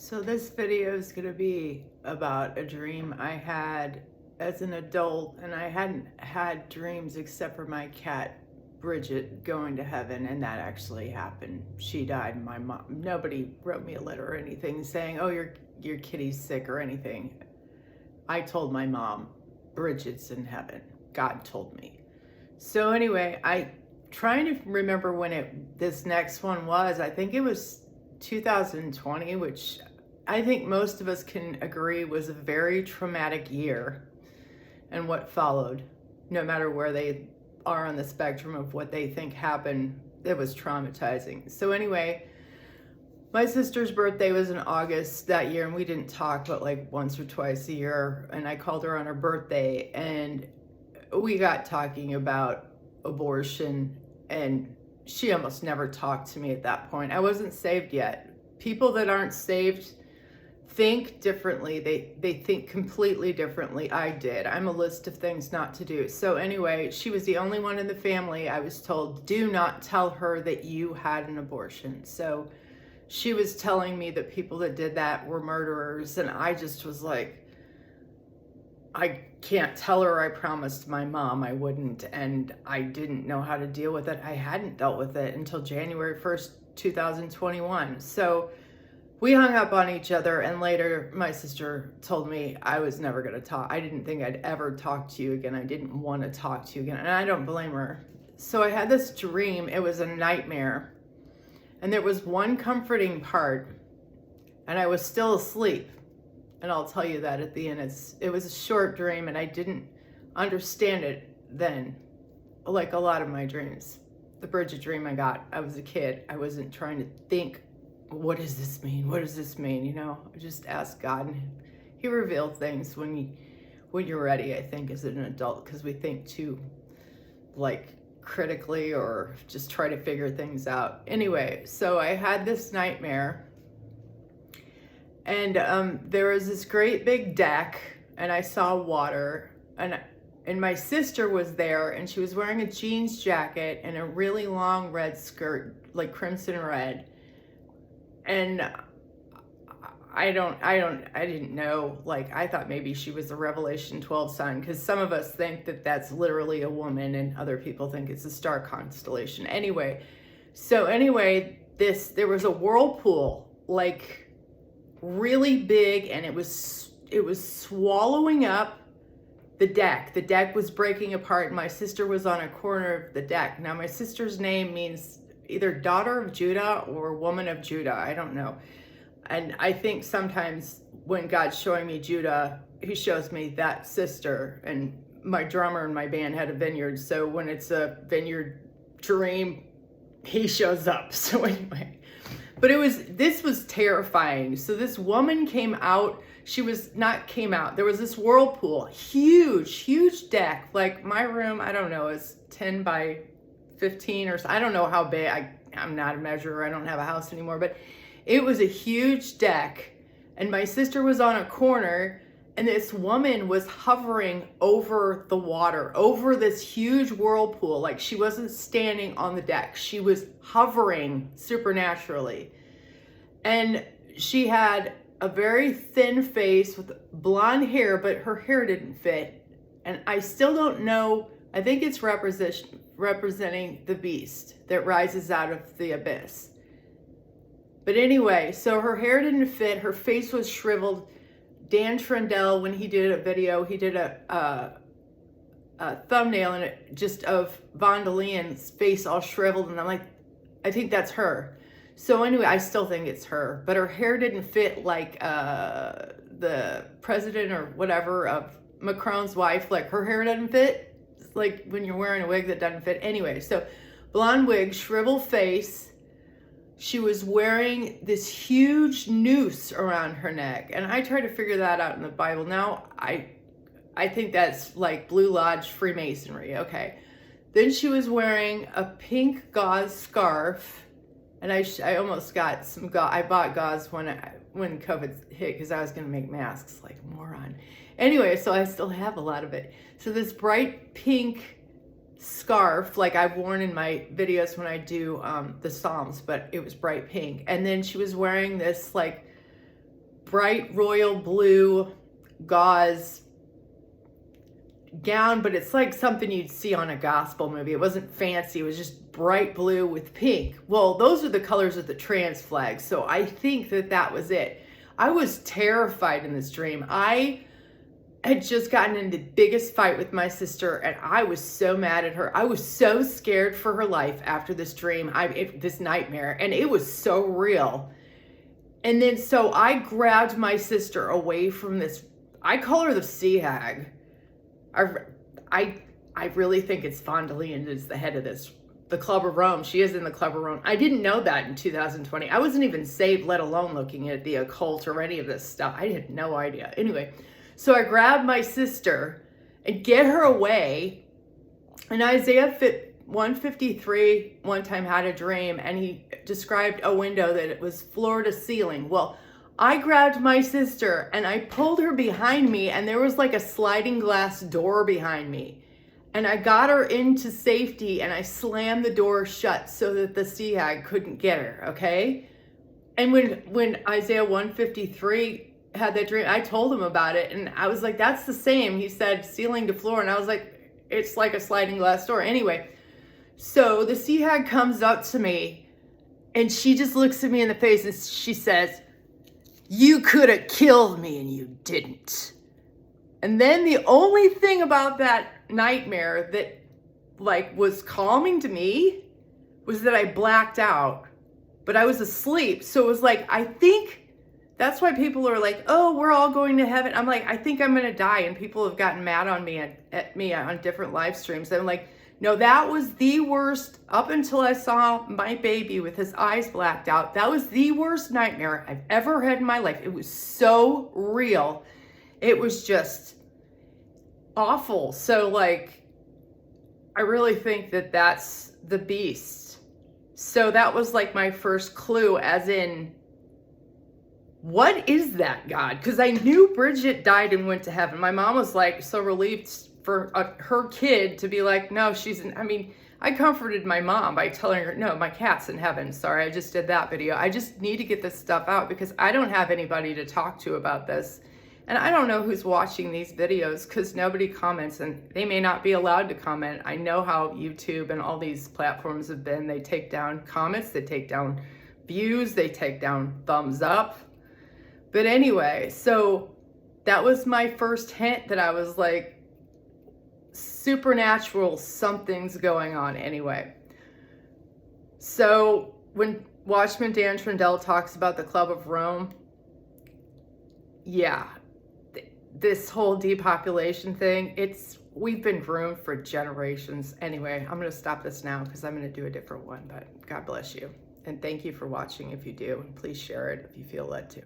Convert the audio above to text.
So this video is going to be about a dream I had as an adult, and I hadn't had dreams except for my cat Bridget going to heaven, and that actually happened. She died, and my mom, nobody wrote me a letter or anything saying, "Oh, your kitty's sick" or anything. I told my mom, Bridget's in heaven. God told me. So anyway, I trying to remember when this next one was. I think it was 2020, which I think most of us can agree was a very traumatic year, and what followed, no matter where they are on the spectrum of what they think happened, it was traumatizing. So anyway, my sister's birthday was in August that year, and we didn't talk but like once or twice a year, and I called her on her birthday, and we got talking about abortion, and she almost never talked to me at that point. I wasn't saved yet. People that aren't saved think differently. They think completely differently. I did. I'm a list of things not to do. So anyway, she was the only one in the family. I was told, do not tell her that you had an abortion. So she was telling me that people that did that were murderers, and I just was like, I can't tell her. I promised my mom I wouldn't, and I didn't know how to deal with it. I hadn't dealt with it until January 1st, 2021. So we hung up on each other, and later my sister told me I was never going to talk. I didn't think I'd ever talk to you again. I didn't want to talk to you again, and I don't blame her. So I had this dream. It was a nightmare, and there was one comforting part, and I was still asleep. And I'll tell you that at the end. It was a short dream, and I didn't understand it then, like a lot of my dreams. The Bridget dream I got, I was a kid. I wasn't trying to think, what does this mean? What does this mean? You know, I just asked God, and He revealed things when you're ready, I think, as an adult, because we think too, like, critically or just try to figure things out. Anyway, so I had this nightmare, and there was this great big deck, and I saw water, and my sister was there, and she was wearing a jeans jacket and a really long red skirt, like crimson red. And I didn't know, like, I thought maybe she was a Revelation 12 sign, because some of us think that that's literally a woman, and other people think it's a star constellation. Anyway, there was a whirlpool, like, really big, and it was swallowing up the deck. The deck was breaking apart, and my sister was on a corner of the deck. Now, my sister's name means either daughter of Judah or woman of Judah. I don't know. And I think sometimes when God's showing me Judah, He shows me that sister. And my drummer in my band had a vineyard, so when it's a vineyard dream, he shows up. So anyway, but this was terrifying. So this woman came out. There was this whirlpool, huge deck, like my room, I don't know, is 10 by 15 or so. I don't know how big. I'm not a measurer. I don't have a house anymore, but it was a huge deck, and my sister was on a corner, and this woman was hovering over the water, over this huge whirlpool. Like, she wasn't standing on the deck. She was hovering supernaturally. And she had a very thin face with blonde hair, but her hair didn't fit. And I still don't know. I think it's representing the beast that rises out of the abyss. But anyway, so her hair didn't fit. Her face was shriveled. Dan Trendell, when he did a video, he did a thumbnail in it just of Von DeLeon's face all shriveled, and I'm like, I think that's her. So anyway, I still think it's her, but her hair didn't fit like the president or whatever of Macron's wife. Like, her hair doesn't fit. It's like when you're wearing a wig that doesn't fit. Anyway, so blonde wig, shriveled face. She was wearing this huge noose around her neck, and I tried to figure that out in the Bible. Now I think that's like Blue Lodge Freemasonry. Okay. Then she was wearing a pink gauze scarf, and I almost got some gauze. I bought gauze when COVID hit, because I was going to make masks like a moron. Anyway, so I still have a lot of it. So this bright pink scarf, like I've worn in my videos when I do the Psalms, but it was bright pink. And then she was wearing this like bright royal blue gauze gown, but it's like something you'd see on a gospel movie. It wasn't fancy. It was just bright blue with pink. Well, those are the colors of the trans flag. So I think that that was it. I was terrified in this dream. I had just gotten in the biggest fight with my sister, and I was so mad at her. I was so scared for her life after this dream, this nightmare, and it was so real. And then so I grabbed my sister away from this. I call her the sea hag. I really think it's Von der Leyen is the head of the Club of Rome. She is in the Club of Rome. I didn't know that in 2020. I wasn't even saved, let alone looking at the occult or any of this stuff. I had no idea. Anyway, so I grabbed my sister and get her away. And Isaiah 153 one time had a dream, and he described a window that it was floor to ceiling. Well, I grabbed my sister and I pulled her behind me, and there was like a sliding glass door behind me. And I got her into safety, and I slammed the door shut so that the sea hag couldn't get her, okay? And when Isaiah 153 had that dream, I told him about it, and I was like, that's the same. He said ceiling to floor, and I was like, it's like a sliding glass door. Anyway, so the sea hag comes up to me, and she just looks at me in the face, and she says, "You could have killed me and you didn't." And then the only thing about that nightmare that like was calming to me was that I blacked out, but I was asleep. So it was like, I think that's why people are like, oh, we're all going to heaven. I'm like, I think I'm going to die. And people have gotten mad on me at me on different live streams. I'm like, no, that was the worst. Up until I saw my baby with his eyes blacked out, that was the worst nightmare I've ever had in my life. It was so real. It was just awful. So like, I really think that that's the beast. So that was like my first clue, as in, what is that God? Because I knew Bridget died and went to heaven. My mom was like so relieved for her kid to be like, no, I comforted my mom by telling her, no, my cat's in heaven. Sorry, I just did that video. I just need to get this stuff out because I don't have anybody to talk to about this. And I don't know who's watching these videos because nobody comments, and they may not be allowed to comment. I know how YouTube and all these platforms have been. They take down comments, they take down views, they take down thumbs up. But anyway, so that was my first hint that I was like, supernatural, something's going on anyway. So when Watchman Dan Trindle talks about the Club of Rome, yeah, this whole depopulation thing, we've been groomed for generations. Anyway, I'm going to stop this now because I'm going to do a different one, but God bless you. And thank you for watching if you do. And please share it if you feel led to.